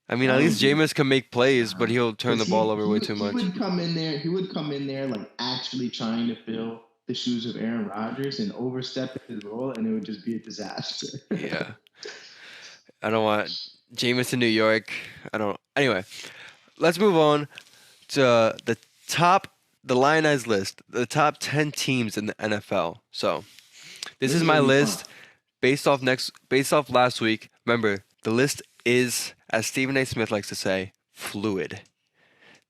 I mean, I at don't least think Jameis can make plays, but he'll turn because the ball over way too he much. would come in there. He would come in there like actually trying to fill the shoes of Aaron Rodgers and overstep his role, and it would just be a disaster. Yeah, I don't want Jameis in New York. I don't. Anyway, let's move on to the Lionized list, the top 10 teams in the NFL. So this is my gonna be list fun. based off last week. Remember, the list is, as Stephen A. Smith likes to say, fluid.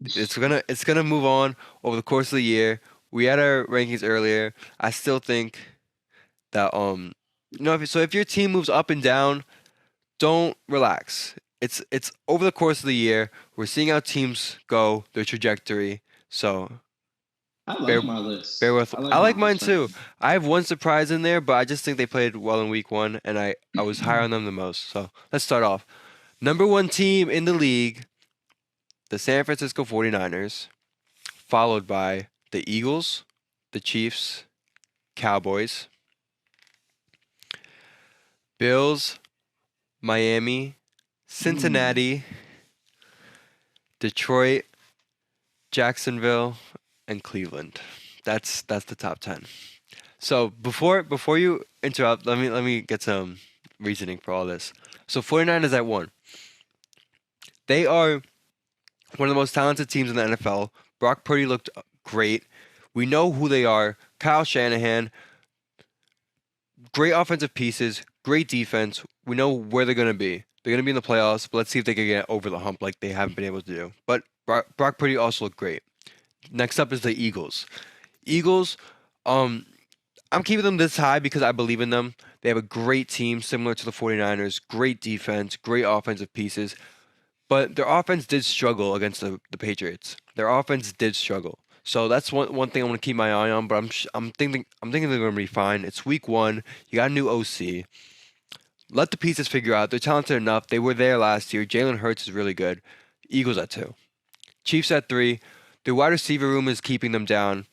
It's gonna move on over the course of the year. We had our rankings earlier. I still think that if your team moves up and down, don't relax. It's over the course of the year. We're seeing how teams go, their trajectory. So I bear like my list. bear with. I like I my like mine list. too. I have one surprise in there, but I just think they played well in week one, and I was higher on them the most. So let's start off. Number one team in the league, the San Francisco 49ers, followed by the Eagles, the Chiefs, Cowboys, Bills, Miami, Cincinnati, Detroit, Jacksonville, and Cleveland. That's the top 10. So before you interrupt, let me get some reasoning for all this. So 49ers at 1. They are one of the most talented teams in the NFL. Brock Purdy looked great. We know who they are. Kyle Shanahan, great offensive pieces, great defense. We know where they're going to be. They're going to be in the playoffs, but let's see if they can get over the hump like they haven't been able to do. But Brock Purdy also looked great. Next up is the Eagles. Eagles, I'm keeping them this high because I believe in them. They have a great team similar to the 49ers, great defense, great offensive pieces, but their offense did struggle against the Patriots. Their offense did struggle. So that's one thing I want to keep my eye on, but I'm thinking they're going to be fine. It's week 1. You got a new OC. Let the pieces figure out. They're talented enough. They were there last year. Jalen Hurts is really good. Eagles at 2. Chiefs at 3. Their wide receiver room is keeping them down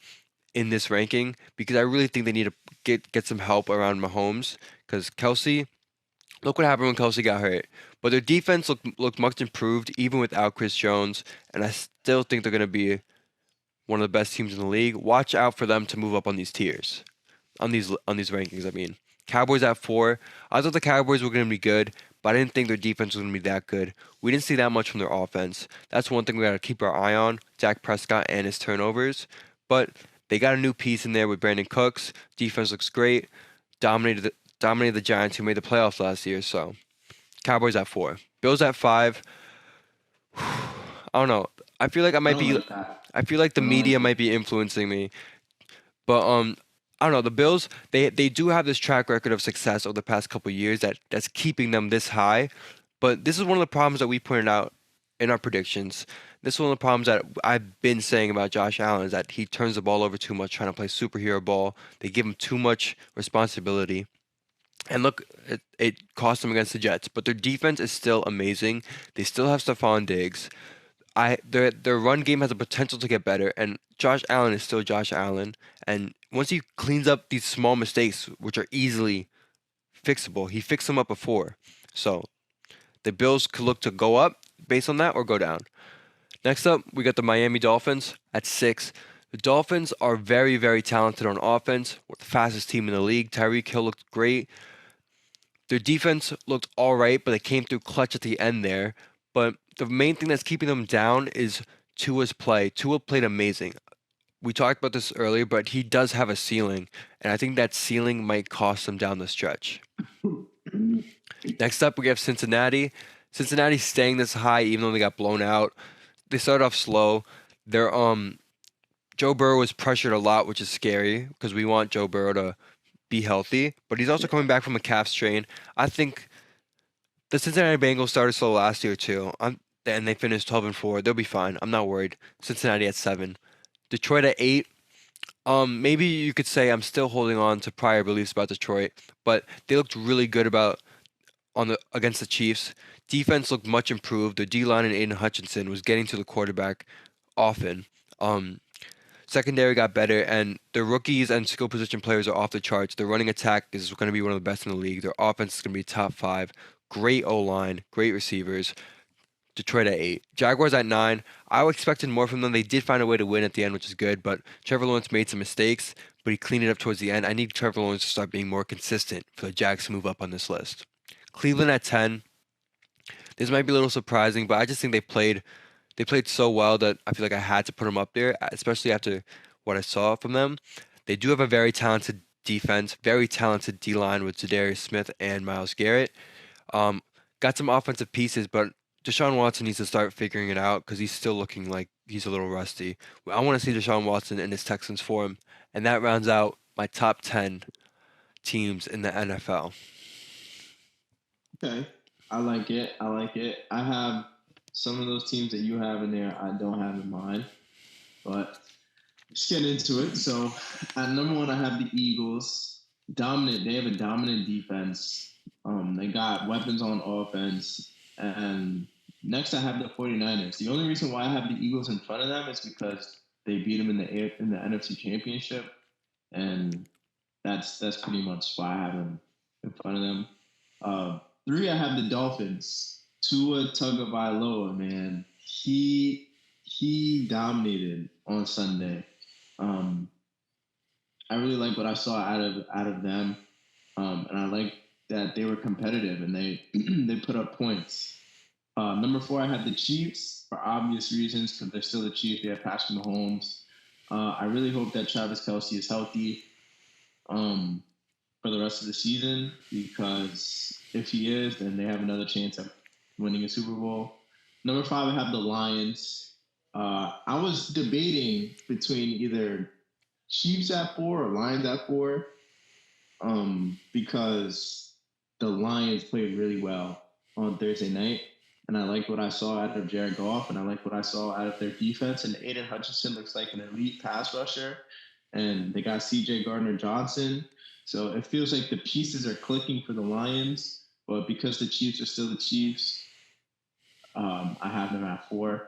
in this ranking because I really think they need to get some help around Mahomes because Kelsey. Look what happened when Kelsey got hurt. But their defense looked much improved even without Chris Jones, and I still think they're going to be one of the best teams in the league. Watch out for them to move up on these tiers, on these rankings. I mean, Cowboys at 4. I thought the Cowboys were going to be good, but I didn't think their defense was going to be that good. We didn't see that much from their offense. That's one thing we got to keep our eye on: Dak Prescott and his turnovers. But they got a new piece in there with Brandon Cooks. Defense looks great. Dominated the Giants, who made the playoffs last year. So Cowboys at 4. Bills at 5. I don't know. I feel like I I might don't be. like that. I feel like the I don't like media it. might be influencing me, but I don't know. The Bills, they do have this track record of success over the past couple of years that's keeping them this high. But this is one of the problems that we pointed out in our predictions. This is one of the problems that I've been saying about Josh Allen is that he turns the ball over too much, trying to play superhero ball. They give him too much responsibility. And look, it cost them against the Jets, but their defense is still amazing. They still have Stephon Diggs. Their run game has the potential to get better, and Josh Allen is still Josh Allen. And once he cleans up these small mistakes, which are easily fixable, he fixed them up before. So the Bills could look to go up based on that or go down. Next up, we got the Miami Dolphins at 6. The Dolphins are very, very talented on offense. We're the fastest team in the league. Tyreek Hill looked great. Their defense looked all right, but they came through clutch at the end there. But the main thing that's keeping them down is Tua's play. Tua played amazing. We talked about this earlier, but he does have a ceiling, and I think that ceiling might cost them down the stretch. Next up, we have Cincinnati. Cincinnati's staying this high even though they got blown out. They started off slow. Their Joe Burrow was pressured a lot, which is scary because we want Joe Burrow to be healthy, but he's also coming back from a calf strain. I think the Cincinnati Bengals started slow last year too. And they finished 12-4. They'll be fine. I'm not worried. Cincinnati at 7. Detroit at 8. Maybe you could say I'm still holding on to prior beliefs about Detroit, but they looked really good about on the against the Chiefs. Defense looked much improved. The D line and Aiden Hutchinson was getting to the quarterback often. Um, Secondary got better, and the rookies and skill position players are off the charts. Their running attack is going to be one of the best in the league. Their offense is going to be top 5. Great O line, great receivers. Detroit at 8. Jaguars at 9. I expected more from them. They did find a way to win at the end, which is good, but Trevor Lawrence made some mistakes, but he cleaned it up towards the end. I need Trevor Lawrence to start being more consistent for the Jags to move up on this list. Cleveland at 10. This might be a little surprising, but I just think they played so well that I feel like I had to put them up there, especially after what I saw from them. They do have a very talented defense, very talented D line with Zadarius Smith and Myles Garrett. Um, got some offensive pieces, but Deshaun Watson needs to start figuring it out because he's still looking like he's a little rusty. I want to see Deshaun Watson in his Texans form, and that rounds out my top 10 teams in the NFL. Okay. I like it. I like it. I have some of those teams that you have in there I don't have in mind, but let's get into it. So at number 1, I have the Eagles. Dominant. They have a dominant defense. They got weapons on offense. And next, I have the 49ers. The only reason why I have the Eagles in front of them is because they beat them in the NFC Championship, and that's pretty much why I have them in front of them. 3, I have the Dolphins. Tua Tagovailoa, man, he dominated on Sunday. Um, I really like what I saw out of them, and I like that they were competitive and they they put up points. Number 4, I have the Chiefs for obvious reasons because they're still the Chiefs. They have Patrick Mahomes. I really hope that Travis Kelsey is healthy um, for the rest of the season because if he is, then they have another chance at winning a Super Bowl. Number 5, I have the Lions. I was debating between either Chiefs at 4 or Lions at 4. because the Lions played really well on Thursday night. And I like what I saw out of Jared Goff, and I like what I saw out of their defense. And Aiden Hutchinson looks like an elite pass rusher. And they got CJ Gardner Johnson. So it feels like the pieces are clicking for the Lions. But because the Chiefs are still the Chiefs, I have them at 4.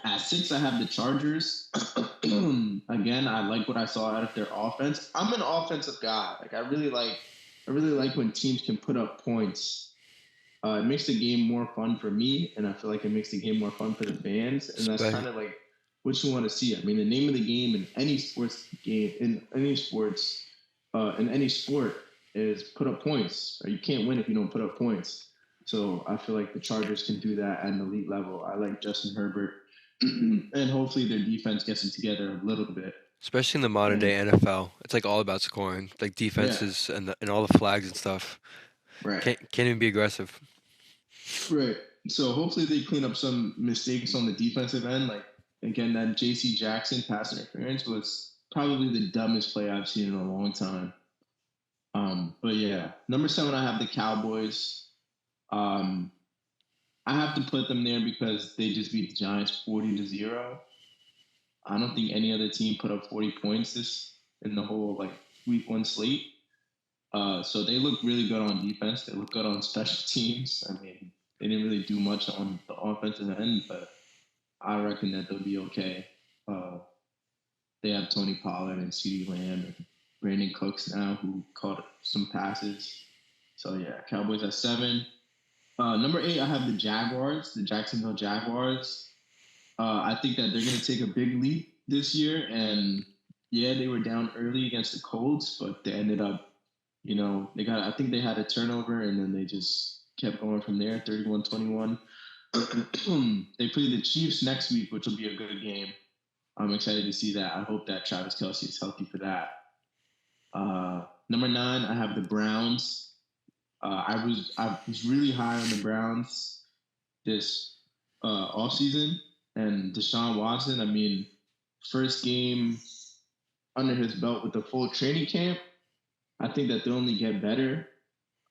At 6, I have the Chargers. Again, I like what I saw out of their offense. I'm an offensive guy. Like I really like when teams can put up points. It makes the game more fun for me, and I feel like it makes the game more fun for the fans. And that's Spe- kind of like what you want to see. I mean, the name of the game in any sports game, in any sport, is put up points. You can't win if you don't put up points. So I feel like the Chargers can do that at an elite level. I like Justin Herbert, and hopefully their defense gets it together a little bit. Especially in the modern And day NFL, it's like all about scoring, like yeah, defenses and all the flags and stuff. right. Can't even be aggressive. Right. So hopefully they clean up some mistakes on the defensive end. Like again, that J.C. Jackson pass interference was probably the dumbest play I've seen in a long time. But yeah, number 7, I have the Cowboys. Um, I have to put them there because they just beat the Giants 40-0. I don't think any other team put up 40 points this in the whole like week 1 slate. So they look really good on defense. They look good on special teams. I mean, they didn't really do much on the offensive end, but I reckon that they'll be okay. Uh, they have Tony Pollard and CeeDee Lamb and Brandon Cooks now, who caught some passes. So yeah, Cowboys at 7. Number 8, I have the Jaguars, the Jacksonville Jaguars. I think that they're going to take a big leap this year, and yeah, they were down early against the Colts, but they ended up, I think they had a turnover, and then they just kept going from there, 31-21. They play the Chiefs next week, which will be a good game. I'm excited to see that. I hope that Travis Kelce is healthy for that. Number 9, I have the Browns. I was really high on the Browns this offseason, and Deshaun Watson. I mean, first game under his belt with the full training camp. I think that they'll only get better.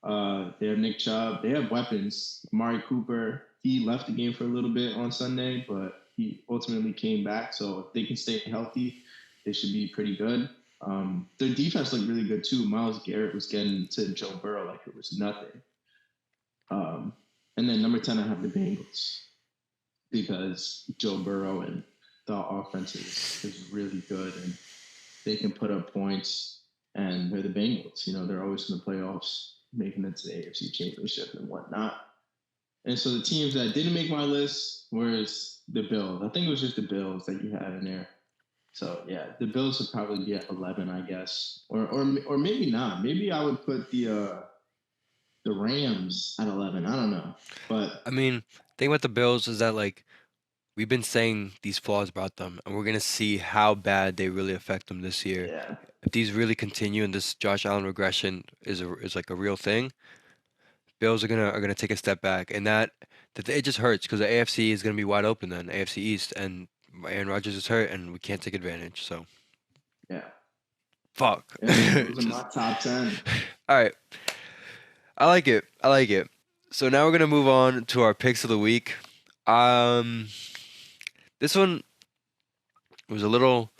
They have Nick Chubb. They have weapons. Amari Cooper, he left the game for a little bit on Sunday, but he ultimately came back. So if they can stay healthy, they should be pretty good. Their defense looked really good too. Myles Garrett was getting to Joe Burrow like it was nothing. Um, and then number 10, I have the Bengals because Joe Burrow and the offense is really good, and they can put up points, and they're the Bengals. They're always in the playoffs, making it to the AFC Championship and whatnot. And so the teams that didn't make my list was the Bills. I think it was just the Bills that you had in there. So yeah, the Bills would probably be at 11, I guess, or maybe not. Maybe I would put the Rams at 11. I don't know, but I mean, thing about the Bills is that like we've been saying these flaws about them, and we're gonna see how bad they really affect them this year. yeah, If these really continue and this Josh Allen regression is like a real thing, Bills are gonna take a step back, and that it just hurts because the AFC is gonna be wide open then, AFC East, and Aaron Rodgers is hurt, and we can't take advantage. So yeah, fuck. yeah. Those are Just my top 10. all right. I like it. I like it. So now we're gonna move on to our picks of the week. Um, this one was a little.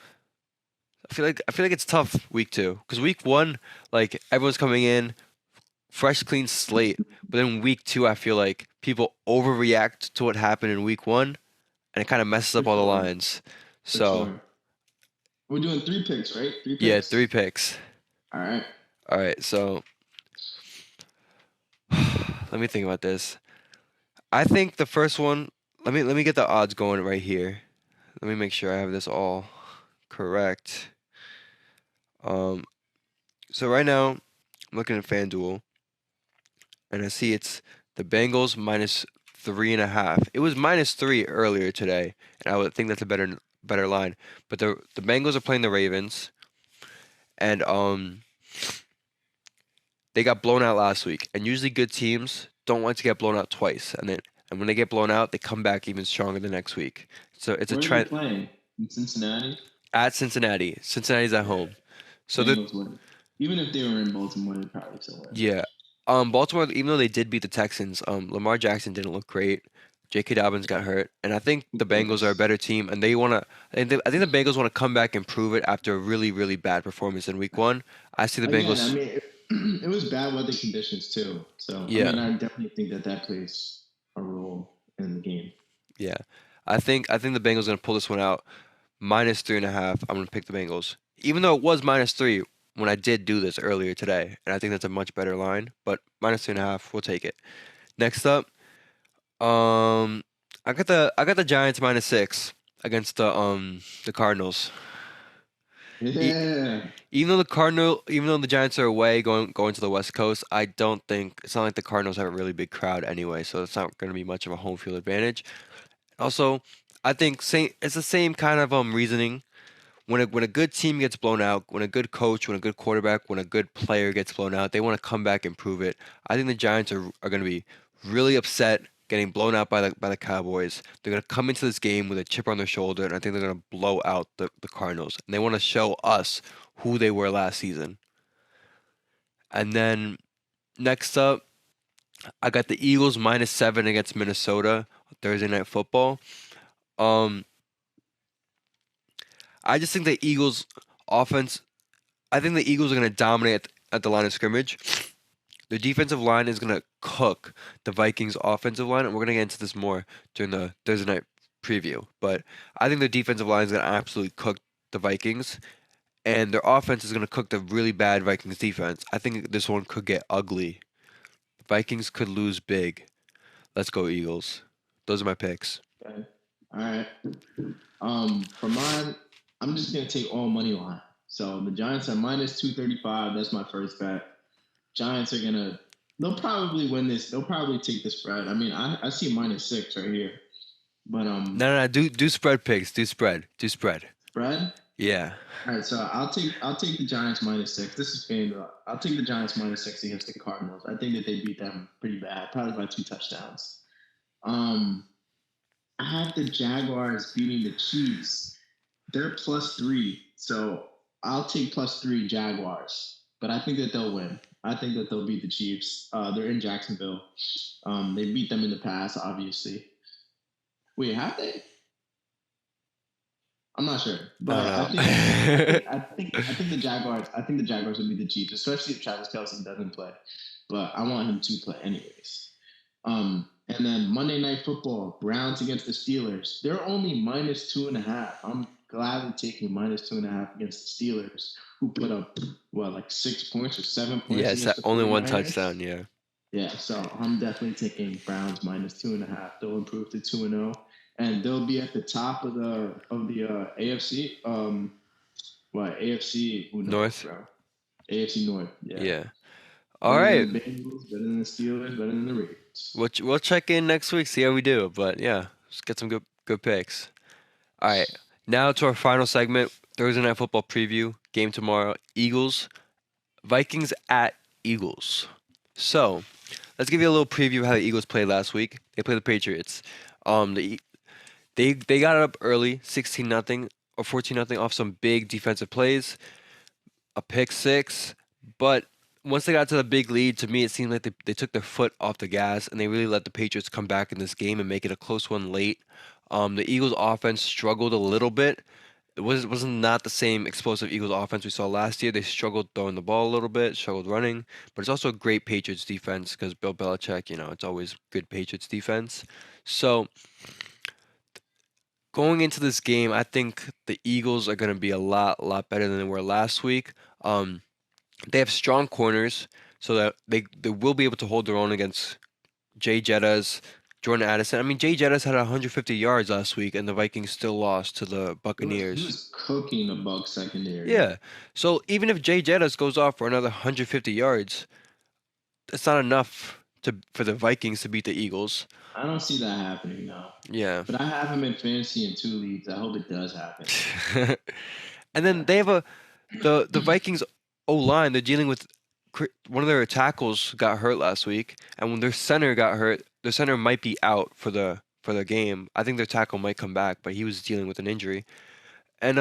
I feel like it's tough week 2 because week 1, like everyone's coming in fresh, clean slate. But then week 2, I feel like people overreact to what happened in week 1, and it kind of messes For up all the sure, lines. for So sure. We're doing 3 picks, right? 3 yeah, picks. 3 picks. All right. All right, so let me think about this. I think the first one. Let me get the odds going right here. Let me make sure I have this all correct. Um, so right now I'm looking at FanDuel, and I see it's the Bengals -3.5. It was -3 earlier today, and I would think that's a better line. But the Bengals are playing the Ravens, and they got blown out last week. And usually good teams don't like to get blown out twice, and when they get blown out, they come back even stronger the next week. So it's a Where are they trend playing? In Cincinnati? at Cincinnati. Cincinnati's at Yeah. home. So Bengals win. Even if they were in Baltimore, they'd probably still win. Yeah. Baltimore, even though they did beat the Texans, Lamar Jackson didn't look great. J.K. Dobbins got hurt, and I think the Of Bengals are a course. better team, and they wanna. I think the Bengals want to come back and prove it after a really, really bad performance in Week 1. I see the Again, I Bengals. mean, it was bad weather conditions too. So, I mean, Yeah, I definitely think that that plays a role in the game. yeah. I think the Bengals are gonna pull this one out. -3.5. I'm gonna pick the Bengals, even though it was -3 when I did do this earlier today, and I think that's a much better line. But -3.5, we'll take it. Next up, Um, I got the Giants -6 against the Cardinals. E- Yeah. even though the Giants are away going to the West Coast, I don't think it's not like the Cardinals have a really big crowd anyway, so it's not going to be much of a home field advantage. Also, I think it's the same kind of reasoning. When a good team gets blown out, when a good coach, when a good quarterback, when a good player gets blown out, they want to come back and prove it. I think the Giants are going to be really upset getting blown out by the Cowboys. They're going to come into this game with a chip on their shoulder, and I think they're going to blow out the Cardinals. And they want to show us who they were last season. And then next up, I got the Eagles -7 against Minnesota Thursday Night Football. Um, I just think the Eagles offense I think the Eagles are going to dominate at the line of scrimmage. The defensive line is going to cook the Vikings' offensive line, and we're going to get into this more during the Thursday night preview. But I think the defensive line is going to absolutely cook the Vikings, and their offense is going to cook the really bad Vikings defense. I think this one could get ugly. The Vikings could lose big. Let's go Eagles. Those are my picks. Okay. All right. For mine, I'm just gonna take all money line. So the Giants are -235. That's my first bet. Giants are gonna. They'll probably win this. They'll probably take the spread. I mean, I see -6 right here, but No, no, no. Do spread picks. Do spread. Do spread. spread. Yeah. All right, so I'll take the Giants -6. This is FanDuel. I'll take the Giants -6 against the Cardinals. I think that they beat them pretty bad, probably by 2 touchdowns. Um, I have the Jaguars beating the Chiefs. They're +3, so I'll take +3 Jaguars. But I think that they'll win. I think that they'll beat the Chiefs. They're in Jacksonville. They beat them in the past, obviously. Wait, have they? I'm not sure, I but I don't think I know. think I think I think the Jaguars. I think the Jaguars will beat the Chiefs, especially if Travis Kelsey doesn't play. But I want him to play anyways. And then Monday Night Football, Browns against the Steelers. They're only -2.5. I'm gladly taking -2.5 against the Steelers, who put up what, like 6 points or 7 points Yeah, it's against the only one 49ers. touchdown. Yeah. Yeah, so I'm definitely taking Browns -2.5. They'll improve to 2-0, and they'll be at the top of the AFC. What AFC? Who knows, North. bro? AFC North. Yeah, Yeah. All better right. than the Bengals, better than the Steelers, better than the Ravens. We'll check in next week, see how we do. But yeah, let's get some good picks. All right. Now to our final segment, Thursday Night Football preview. Game tomorrow. Eagles. Vikings at Eagles. So let's give you a little preview of how the Eagles played last week. They played the Patriots. The they got it up early, 16-0 or 14-0 off some big defensive plays, a pick six, but once they got to the big lead, to me it seemed like they took their foot off the gas and they really let the Patriots come back in this game and make it a close one late. The Eagles offense struggled a little bit. It wasn't not the same explosive Eagles offense we saw last year. They struggled throwing the ball a little bit, struggled running, but it's also a great Patriots defense because Bill Belichick, it's always good Patriots defense. So going into this game, I think the Eagles are going to be a lot better than they were last week. Um, they have strong corners, so that they will be able to hold their own against Jay Jettas, Jordan Addison. I mean, Jay Jettas had 150 yards last week, and the Vikings still lost to the He Buccaneers. was cooking the Bucks secondary. Yeah, so even if Jay Jettas goes off for another 150 yards, that's not enough for the Vikings to beat the Eagles. I don't see that happening now. Yeah. But I have him in fantasy in 2 leagues. I hope it does happen. And then Yeah. they have the Vikings O line. They're dealing with one of their tackles got hurt last week, and when their center got hurt, their center might be out for the game. I think their tackle might come back, but he was dealing with an injury. And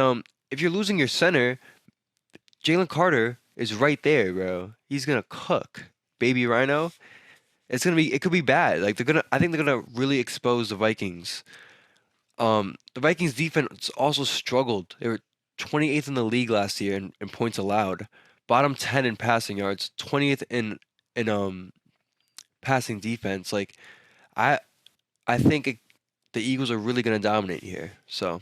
if you're losing your center, Jalen Carter is right there, bro. He's gonna cook. Baby Rhino. It could be bad. Like I think they're gonna really expose the Vikings. The Vikings defense also struggled. They were 28th in the league last year in points allowed, bottom 10 in passing yards, 20th in passing defense. Like I I think the Eagles are really gonna dominate here. So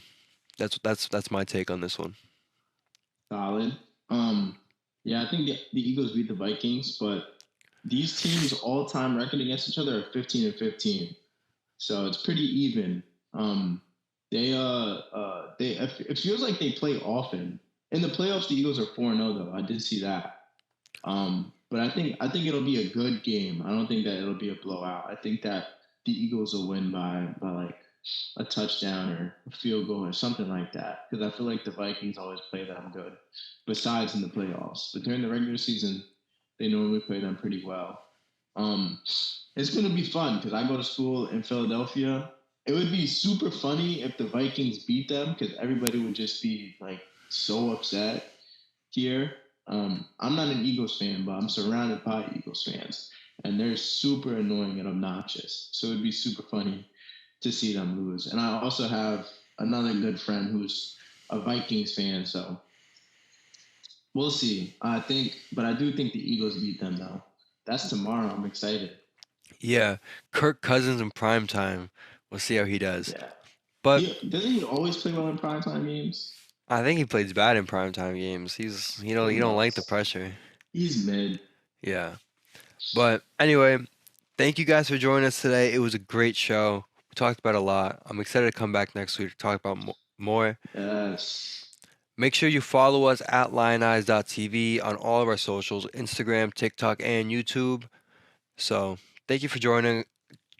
that's my take on this one. Solid. Yeah, I think the Eagles beat the Vikings, but these teams' all-time record against each other are 15-15. So it's pretty even. It feels like they play often. In the playoffs, the Eagles are 4-0 though. I did see that. But I think it'll be a good game. I don't think that it'll be a blowout. I think that the Eagles will win by like a touchdown or a field goal or something like that. Because I feel like the Vikings always play them good, besides in the playoffs. But during the regular season, they normally play them pretty well. Um, it's gonna be fun because I go to school in Philadelphia. It would be super funny if the Vikings beat them because everybody would just be like so upset here. I'm not an Eagles fan, but I'm surrounded by Eagles fans, and they're super annoying and obnoxious. So it'd be super funny to see them lose. And I also have another good friend who's a Vikings fan, so we'll see. But I do think the Eagles beat them though. That's tomorrow. I'm excited. Yeah, Kirk Cousins in prime time. We'll see how he does. Yeah. But He doesn't he always play well in primetime games? I think he plays bad in primetime games. He don't like the pressure. He's mid. Yeah. But anyway, thank you guys for joining us today. It was a great show. We talked about a lot. I'm excited to come back next week to talk about more. Yes. Make sure you follow us at lioneyes.tv on all of our socials, Instagram, TikTok, and YouTube. So thank you for joining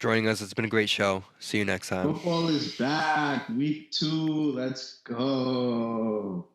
us. It's been a great show. See you next time. Football is back. Week 2. Let's go.